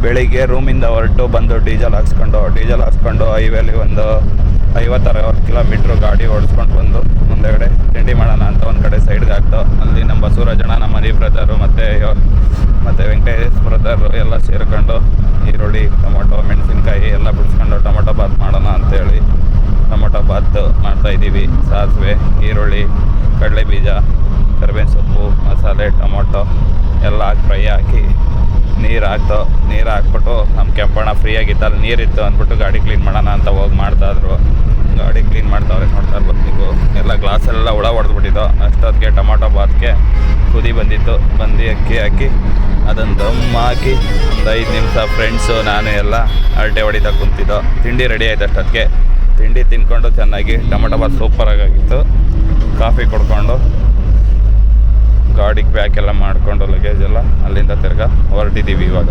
ಬೆಳಿಗ್ಗೆ ರೂಮಿಂದ ಹೊರಟು ಬಂದು ಡೀಸೆಲ್ ಹಾಕ್ಸ್ಕೊಂಡು ಹೈವೇಲಿ ಒಂದು 50-60 ಕಿಲೋಮೀಟ್ರ್ ಗಾಡಿ ಓಡಿಸ್ಕೊಂಡು ಬಂದು ಮುಂದೆಗಡೆ ತಿಂಡಿ ಮಾಡೋಣ ಅಂತ ಒಂದು ಕಡೆ ಸೈಡ್ಗೆ ಹಾಕ್ತು. ಅಲ್ಲಿ ನಮ್ಮ ಬಸವರಾಜಣ್ಣ, ನಮ್ಮ ಮನಿ ಬ್ರದರು ಮತ್ತು ವೆಂಕಟೇಶ್ ಬ್ರದರು ಎಲ್ಲ ಸೇರ್ಕೊಂಡು ಈರುಳ್ಳಿ, ಟೊಮೊಟೊ, ಮೆಣಸಿನ್ಕಾಯಿ ಎಲ್ಲ ಬಿಡಿಸ್ಕೊಂಡು ಟೊಮೊಟೊ ಬಾತ್ ಮಾಡೋಣ ಅಂತೇಳಿ ಟೊಮೊಟೊ ಬಾತ್ ಮಾಡ್ತಾಯಿದ್ದೀವಿ. ಸಾಸಿವೆ, ಈರುಳ್ಳಿ, ಕಡಲೆ ಬೀಜ, ಕರಿಬೇವಿನ ಸೊಪ್ಪು, ಮಸಾಲೆ, ಟೊಮೊಟೊ ಎಲ್ಲ ಹಾಕಿ ಫ್ರೈ ಹಾಕಿ ನೀರು ಹಾಕ್ಬಿಟ್ಟು ನಮ್ಮ ಕೆಂಪಣ್ಣ ಫ್ರೀಯಾಗಿತ್ತು, ನೀರಿತ್ತು ಅಂದ್ಬಿಟ್ಟು ಗಾಡಿ ಕ್ಲೀನ್ ಮಾಡೋಣ ಅಂತ ಹೋಗಿ ಮಾಡ್ತಾಯಿದ್ರು. ಗಾಡಿ ಕ್ಲೀನ್ ಮಾಡ್ತಾವ್ರೆ, ನೋಡ್ತಾ ಇರ್ಬೋದು ನೀವು. ಎಲ್ಲ ಗ್ಲಾಸೆಲ್ಲ ಹುಳ ಹೊಡೆದ್ಬಿಟ್ಟಿದ್ದು. ಅಷ್ಟೊತ್ತಿಗೆ ಟೊಮೊಟೊ ಬಾತ್ಗೆ ಕುದಿ ಬಂದಿತ್ತು. ಅಕ್ಕಿ ಹಾಕಿ ಅದನ್ನು ದಮ್ ಹಾಕಿ ಒಂದು 5 ನಿಮಿಷ ಫ್ರೆಂಡ್ಸು ನಾನು ಎಲ್ಲ ಅರಟೆ ಹೊಡಿತಾ ಕುಂತಿದ್ದೋ. ತಿಂಡಿ ರೆಡಿ ಆಯ್ತು. ಅಷ್ಟೊತ್ತಿಗೆ ತಿಂಡಿ ತಿನ್ಕೊಂಡು ಚೆನ್ನಾಗಿ ಟೊಮೊಟೊ ಬಾತ್ ಸೂಪರಾಗಿತ್ತು. ಕಾಫಿ ಕುಡ್ಕೊಂಡು ಗಾಡಿಗೆ ಪ್ಯಾಕ್ ಎಲ್ಲ ಮಾಡಿಕೊಂಡು ಲಗೇಜ್ ಎಲ್ಲ ಅಲ್ಲಿಂದ ತಿರ್ಗಾ ಹೊರಟಿದ್ದೀವಿ ಇವಾಗ.